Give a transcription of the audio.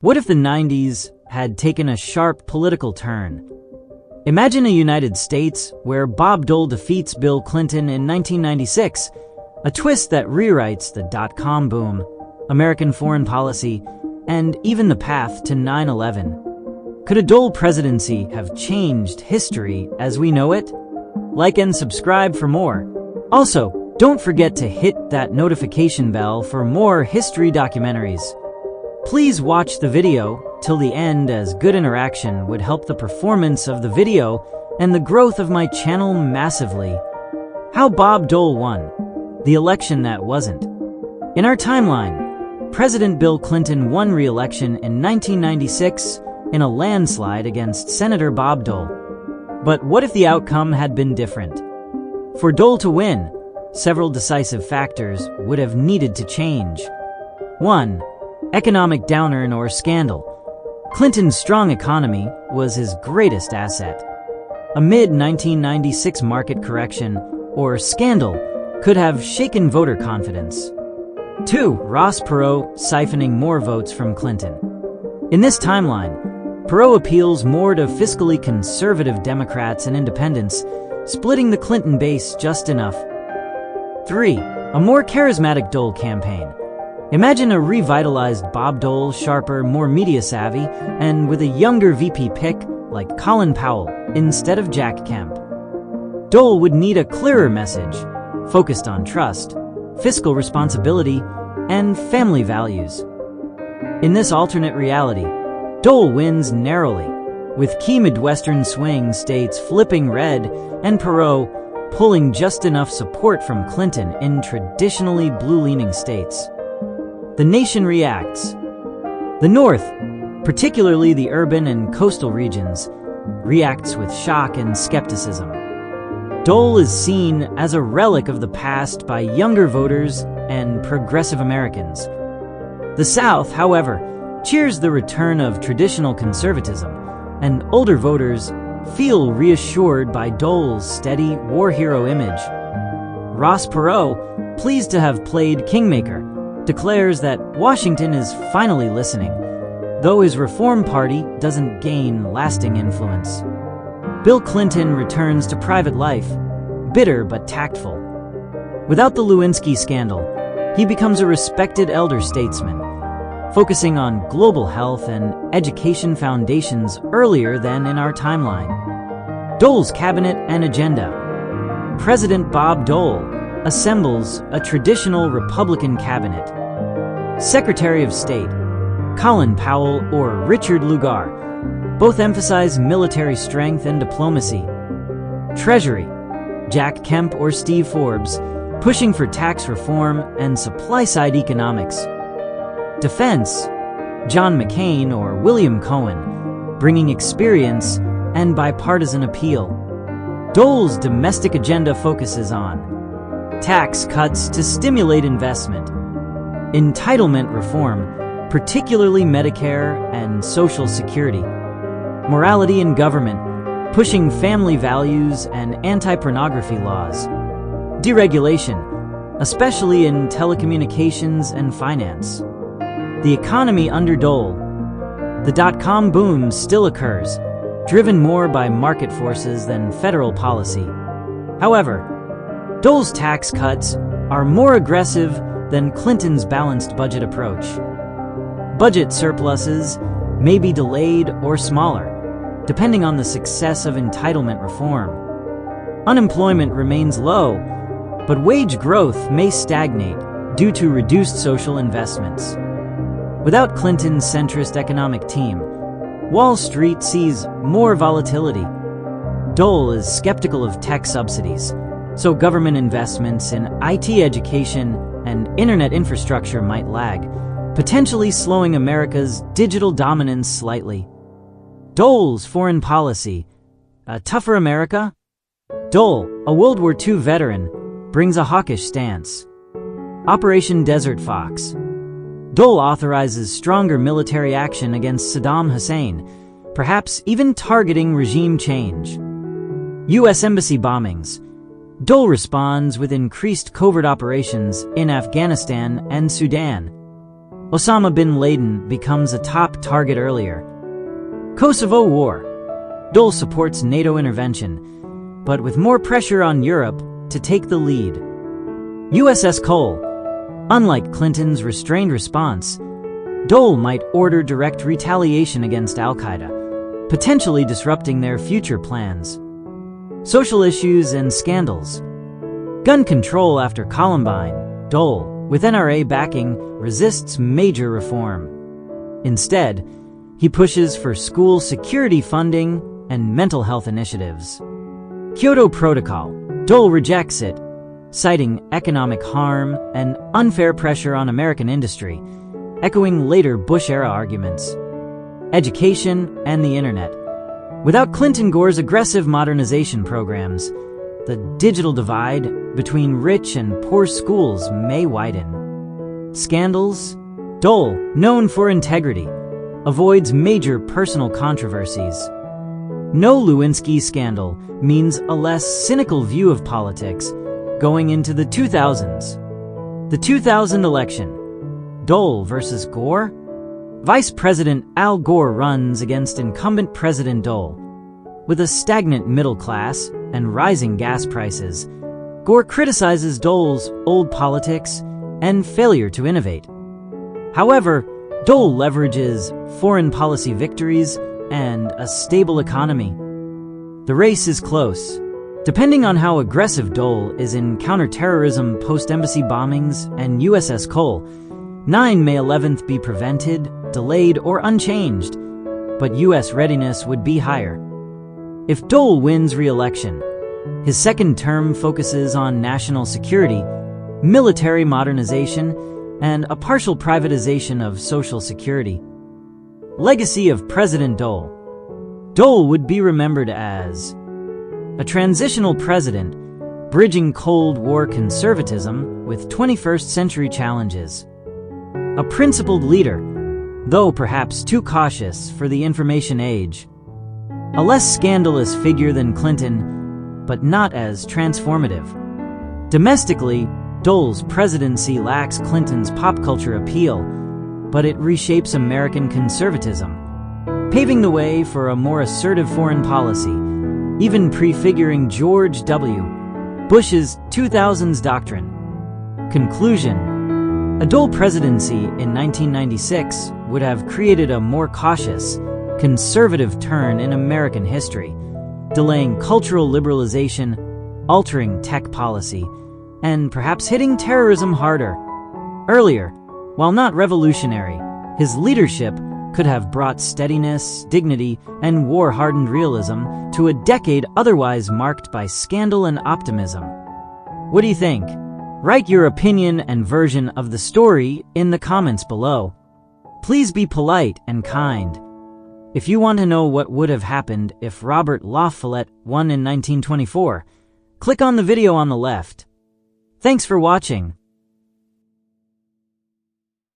What if the 90s had taken a sharp political turn? Imagine a United States where Bob Dole defeats Bill Clinton in 1996, a twist that rewrites the dot-com boom, American foreign policy, and even the path to 9/11. Could a Dole presidency have changed history as we know it? Like and subscribe for more. Also, don't forget to hit that notification bell for more history documentaries. Please watch the video till the end, as good interaction would help the performance of the video and the growth of my channel massively. How Bob Dole won the election that wasn't. In our timeline, President Bill Clinton won re-election in 1996 in a landslide against Senator Bob Dole. But what if the outcome had been different? For Dole to win, several decisive factors would have needed to change. 1. Economic downturn or scandal. Clinton's strong economy was his greatest asset. A mid-1996 market correction or scandal could have shaken voter confidence. 2. Ross Perot siphoning more votes from Clinton. In this timeline, Perot appeals more to fiscally conservative Democrats and independents, splitting the Clinton base just enough. 3. A more charismatic Dole campaign. Imagine a revitalized Bob Dole, sharper, more media-savvy, and with a younger VP pick like Colin Powell instead of Jack Kemp. Dole would need a clearer message, focused on trust, fiscal responsibility, and family values. In this alternate reality, Dole wins narrowly, with key Midwestern swing states flipping red and Perot pulling just enough support from Clinton in traditionally blue-leaning states. The nation reacts. The North, particularly the urban and coastal regions, reacts with shock and skepticism. Dole is seen as a relic of the past by younger voters and progressive Americans. The South, however, cheers the return of traditional conservatism, and older voters feel reassured by Dole's steady war hero image. Ross Perot, pleased to have played kingmaker, declares that Washington is finally listening, though his Reform Party doesn't gain lasting influence. Bill Clinton returns to private life, bitter but tactful. Without the Lewinsky scandal, he becomes a respected elder statesman, focusing on global health and education foundations earlier than in our timeline. Dole's cabinet and agenda. President Bob Dole assembles a traditional Republican cabinet. Secretary of State, Colin Powell or Richard Lugar, both emphasize military strength and diplomacy. Treasury, Jack Kemp or Steve Forbes, pushing for tax reform and supply-side economics. Defense, John McCain or William Cohen, bringing experience and bipartisan appeal. Dole's domestic agenda focuses on tax cuts to stimulate investment, entitlement reform, particularly Medicare and Social Security, morality in government, pushing family values and anti-pornography laws, deregulation, especially in telecommunications and finance. The economy under Dole. The dot-com boom still occurs, driven more by market forces than federal policy. However, Dole's tax cuts are more aggressive than Clinton's balanced budget approach. Budget surpluses may be delayed or smaller, depending on the success of entitlement reform. Unemployment remains low, but wage growth may stagnate due to reduced social investments. Without Clinton's centrist economic team, Wall Street sees more volatility. Dole is skeptical of tech subsidies, so government investments in IT education and internet infrastructure might lag, potentially slowing America's digital dominance slightly. Dole's foreign policy. A tougher America? Dole, a World War II veteran, brings a hawkish stance. Operation Desert Fox. Dole authorizes stronger military action against Saddam Hussein, perhaps even targeting regime change. U.S. Embassy bombings. Dole responds with increased covert operations in Afghanistan and Sudan. Osama bin Laden becomes a top target earlier. Kosovo War. Dole supports NATO intervention, but with more pressure on Europe to take the lead. USS Cole. Unlike Clinton's restrained response, Dole might order direct retaliation against al-Qaeda, potentially disrupting their future plans. Social issues and scandals. Gun control after Columbine. Dole, with NRA backing, resists major reform. Instead, he pushes for school security funding and mental health initiatives. Kyoto Protocol. Dole rejects it, citing economic harm and unfair pressure on American industry, echoing later Bush-era arguments. Education and the internet. Without Clinton-Gore's aggressive modernization programs, the digital divide between rich and poor schools may widen. Scandals. Dole, known for integrity, avoids major personal controversies. No Lewinsky scandal means a less cynical view of politics going into the 2000s. The 2000 election. Dole versus Gore? Vice President Al Gore runs against incumbent President Dole. With a stagnant middle class and rising gas prices, Gore criticizes Dole's old politics and failure to innovate. However, Dole leverages foreign policy victories and a stable economy. The race is close. Depending on how aggressive Dole is in counterterrorism, post-embassy bombings, and USS Cole, 9 May 11th be prevented, delayed, or unchanged, but U.S. readiness would be higher. If Dole wins re-election, his second term focuses on national security, military modernization, and a partial privatization of Social Security. Legacy of President Dole. Dole would be remembered as a transitional president, bridging Cold War conservatism with 21st century challenges. A principled leader, though perhaps too cautious for the information age. A less scandalous figure than Clinton, but not as transformative. Domestically, Dole's presidency lacks Clinton's pop culture appeal, but it reshapes American conservatism, paving the way for a more assertive foreign policy, even prefiguring George W. Bush's 2000s doctrine. Conclusion. A Dole presidency in 1996 would have created a more cautious, conservative turn in American history, delaying cultural liberalization, altering tech policy, and perhaps hitting terrorism harder. Earlier, while not revolutionary, his leadership could have brought steadiness, dignity, and war-hardened realism to a decade otherwise marked by scandal and optimism. What do you think? Write your opinion and version of the story in the comments below. Please be polite and kind. If you want to know what would have happened if Robert La Follette won in 1924, click on the video on the left. Thanks for watching.